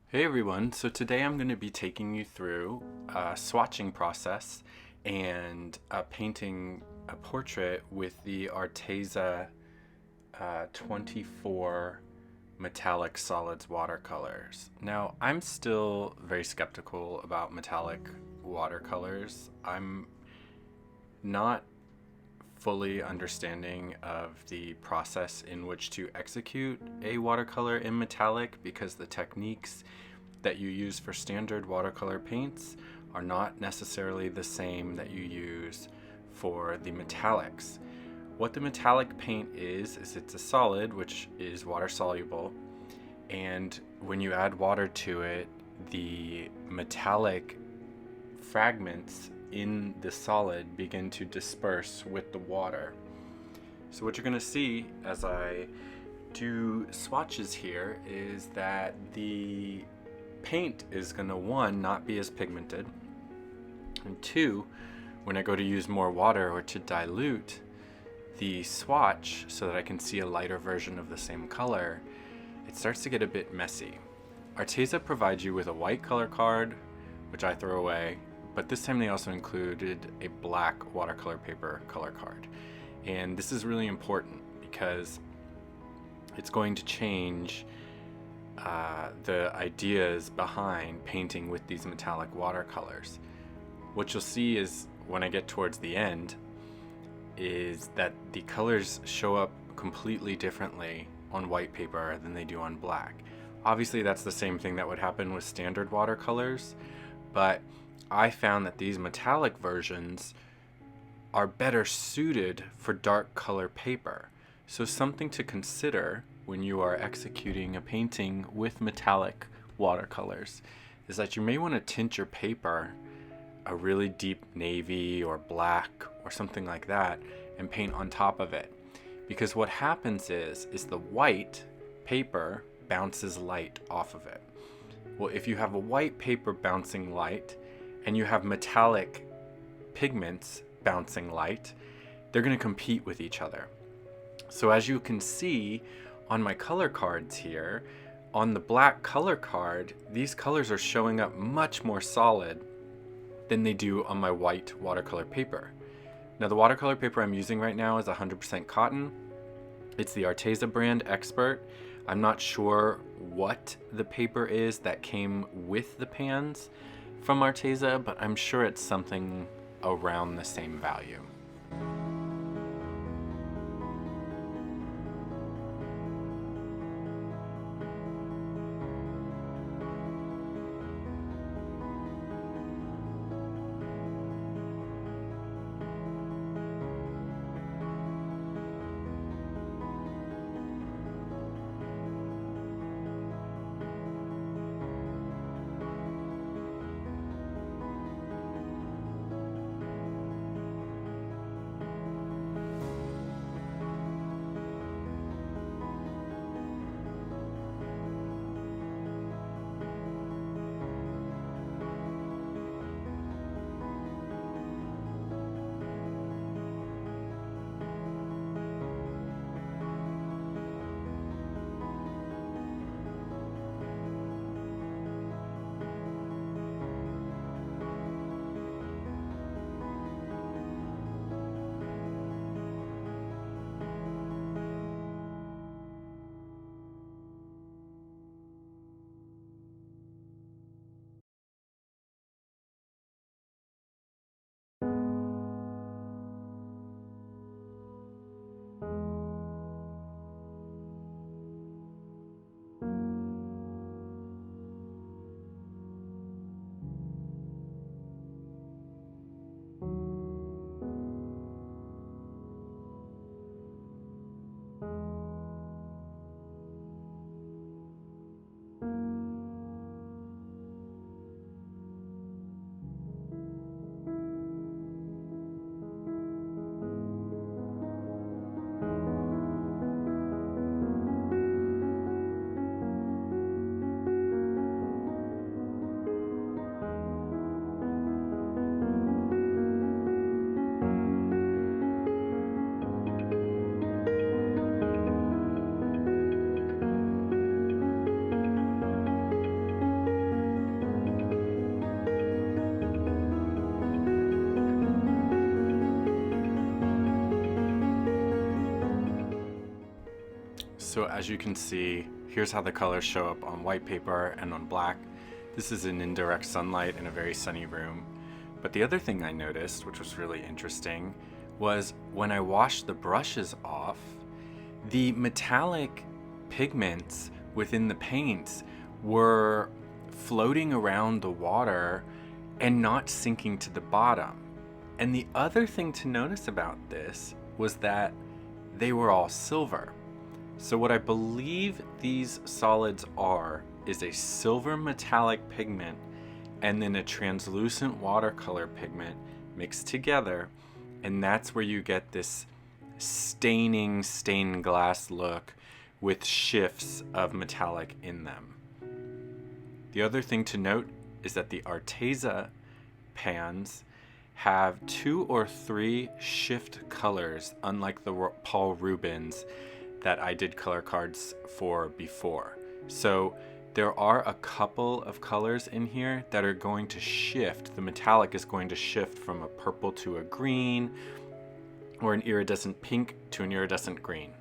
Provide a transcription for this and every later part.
Hey everyone, so today I'm going to be taking you through a swatching process and painting a portrait with the Arteza 24 metallic solids watercolors. Now, I'm still very skeptical about metallic watercolors. I'm not fully understanding of the process in which to execute a watercolor in metallic because the techniques that you use for standard watercolor paints are not necessarily the same that you use for the metallics. What the metallic paint is it's a solid which is water soluble, and when you add water to it, the metallic fragments in the solid begin to disperse with the water. So what you're going to see as I do swatches here is that the paint is going to, one, not be as pigmented, and two, when I go to use more water or to dilute the swatch so that I can see a lighter version of the same color, it starts to get a bit messy. Arteza provides you with a white color card, which I throw away, but this time they also included a black watercolor paper color card. And this is really important because it's going to change the ideas behind painting with these metallic watercolors. What you'll see is when I get towards the end is that the colors show up completely differently on white paper than they do on black. Obviously that's the same thing that would happen with standard watercolors, but I found that these metallic versions are better suited for dark color paper. So something to consider when you are executing a painting with metallic watercolors is that you may want to tint your paper a really deep navy or black or something like that and paint on top of it. Because what happens is the white paper bounces light off of it. Well, if you have a white paper bouncing light and you have metallic pigments bouncing light, they're going to compete with each other. So as you can see on my color cards here, on the black color card, these colors are showing up much more solid than they do on my white watercolor paper. Now the watercolor paper I'm using right now is 100% cotton. It's the Arteza brand Expert. I'm not sure what the paper is that came with the pans from Arteza, but I'm sure it's something around the same value. So as you can see, here's how the colors show up on white paper and on black. This is in indirect sunlight in a very sunny room. But the other thing I noticed, which was really interesting, was when I washed the brushes off, the metallic pigments within the paints were floating around the water and not sinking to the bottom. And the other thing to notice about this was that they were all silver. So what I believe these solids are is a silver metallic pigment and then a translucent watercolor pigment mixed together, and that's where you get this staining stained glass look with shifts of metallic in them. The other thing to note is that the Arteza pans have 2 or 3 shift colors, unlike the Paul Rubens that I did color cards for before. So there are a couple of colors in here that are going to shift. The metallic is going to shift from a purple to a green, or an iridescent pink to an iridescent green.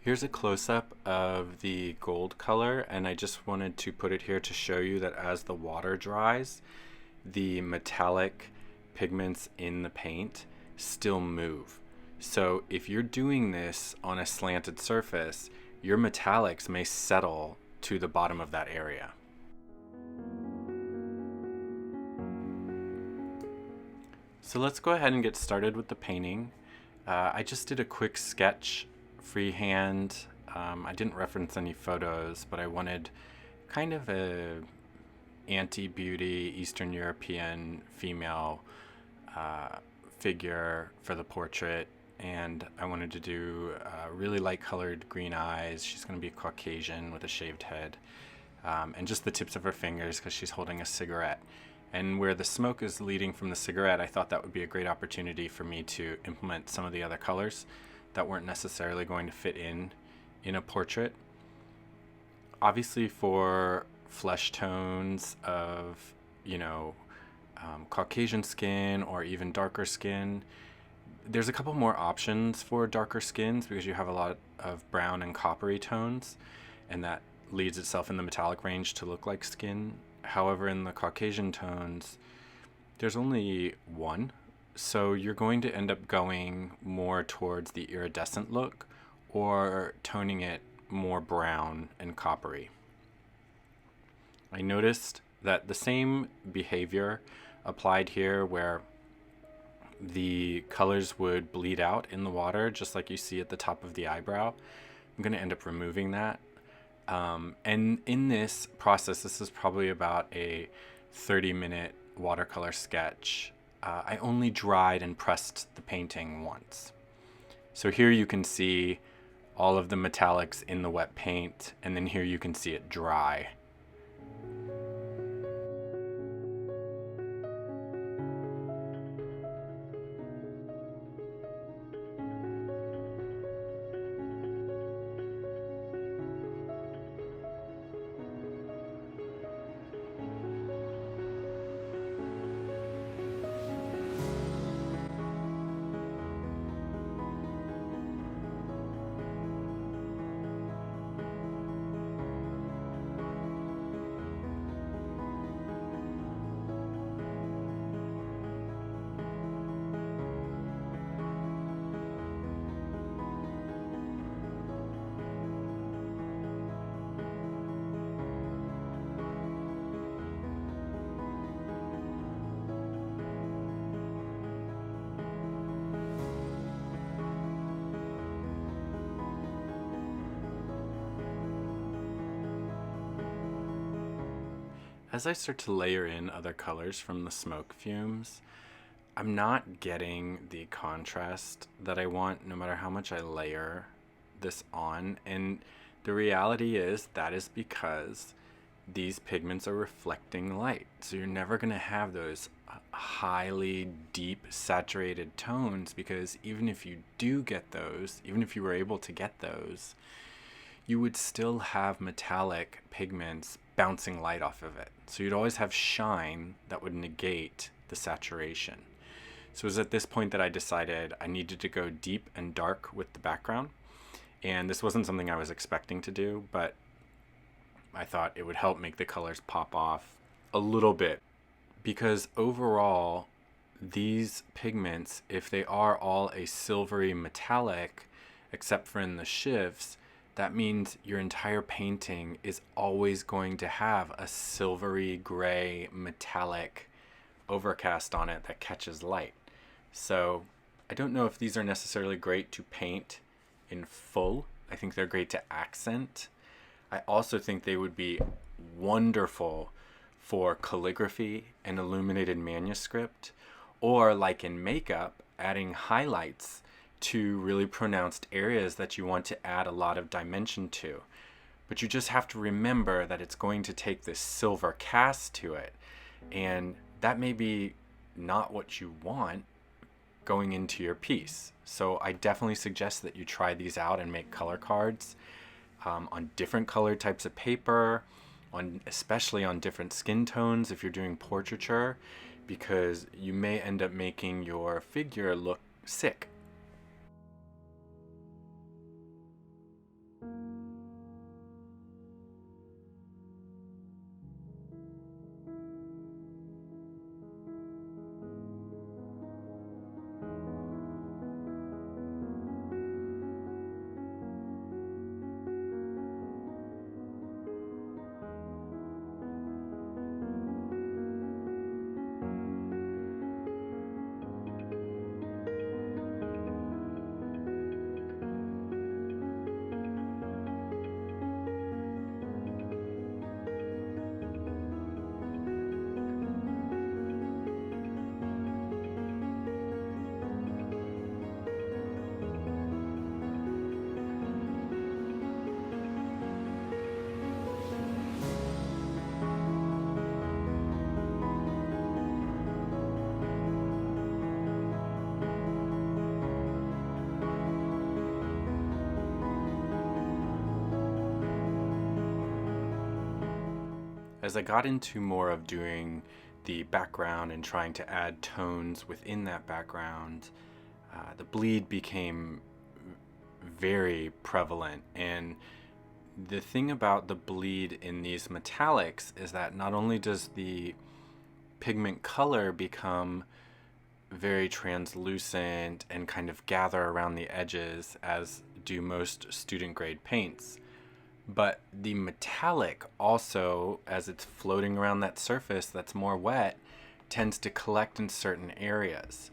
Here's a close-up of the gold color, and I just wanted to put it here to show you that as the water dries, the metallic pigments in the paint still move. So if you're doing this on a slanted surface, your metallics may settle to the bottom of that area. So let's go ahead and get started with the painting. I just did a quick sketch freehand. I didn't reference any photos, but I wanted kind of a anti-beauty Eastern European female figure for the portrait, and I wanted to do really light colored green eyes. She's going to be Caucasian with a shaved head, and just the tips of her fingers because she's holding a cigarette. And where the smoke is leading from the cigarette, I thought that would be a great opportunity for me to implement some of the other colors that weren't necessarily going to fit in a portrait. Obviously for flesh tones of, Caucasian skin or even darker skin, there's a couple more options for darker skins because you have a lot of brown and coppery tones, and that leads itself in the metallic range to look like skin. However, in the Caucasian tones, there's only one, so you're going to end up going more towards the iridescent look or toning it more brown and coppery. I noticed that the same behavior applied here where the colors would bleed out in the water, just like you see at the top of the eyebrow. I'm going to end up removing that. And in this process, this is probably about a 30-minute watercolor sketch. I only dried and pressed the painting once. So here you can see all of the metallics in the wet paint, and then here you can see it dry. As I start to layer in other colors from the smoke fumes, I'm not getting the contrast that I want no matter how much I layer this on. And the reality is that is because these pigments are reflecting light. So you're never going to have those highly deep saturated tones, because even if you do get those, even if you were able to get those, you would still have metallic pigments bouncing light off of it. So you'd always have shine that would negate the saturation. So it was at this point that I decided I needed to go deep and dark with the background. And this wasn't something I was expecting to do, but I thought it would help make the colors pop off a little bit. Because overall, these pigments, if they are all a silvery metallic, except for in the shifts, that means your entire painting is always going to have a silvery gray metallic overcast on it that catches light. So I don't know if these are necessarily great to paint in full. I think they're great to accent. I also think they would be wonderful for calligraphy and illuminated manuscript, or like in makeup, adding highlights to really pronounced areas that you want to add a lot of dimension to. But you just have to remember that it's going to take this silver cast to it, and that may be not what you want going into your piece. So I definitely suggest that you try these out and make color cards on different color types of paper, especially on different skin tones if you're doing portraiture, because you may end up making your figure look sick. As I got into more of doing the background and trying to add tones within that background, the bleed became very prevalent. And the thing about the bleed in these metallics is that not only does the pigment color become very translucent and kind of gather around the edges, as do most student grade paints, but the metallic also, as it's floating around that surface that's more wet, tends to collect in certain areas.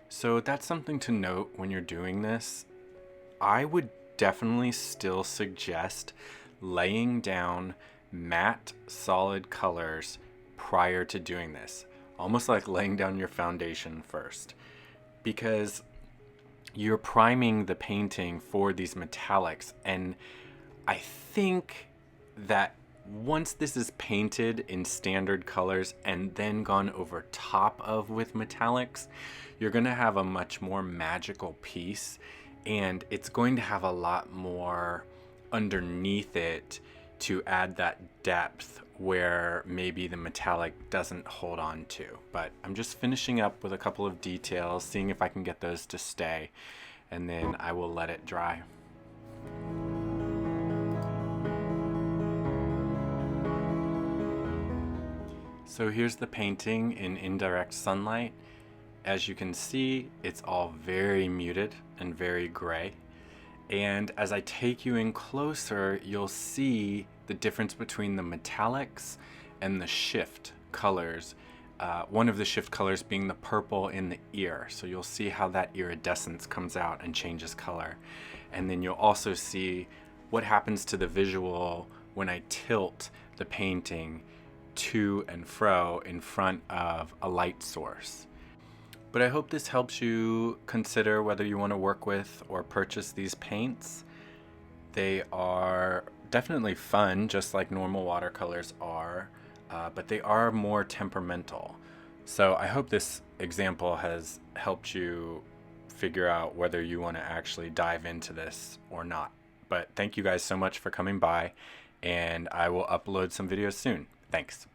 So that's something to note when you're doing this. I would definitely still suggest laying down matte solid colors prior to doing this, almost like laying down your foundation first, because you're priming the painting for these metallics. And I think that once this is painted in standard colors and then gone over top of with metallics, you're going to have a much more magical piece, and it's going to have a lot more underneath it to add that depth where maybe the metallic doesn't hold on to. But I'm just finishing up with a couple of details, seeing if I can get those to stay, and then I will let it dry. So here's the painting in indirect sunlight. As you can see, it's all very muted and very gray. And as I take you in closer, you'll see the difference between the metallics and the shift colors. One of the shift colors being the purple in the ear. So you'll see how that iridescence comes out and changes color. And then you'll also see what happens to the visual when I tilt the painting to and fro in front of a light source. But I hope this helps you consider whether you want to work with or purchase these paints. They are definitely fun, just like normal watercolors are, but they are more temperamental. So I hope this example has helped you figure out whether you want to actually dive into this or not. But thank you guys so much for coming by, and I will upload some videos soon. Thanks.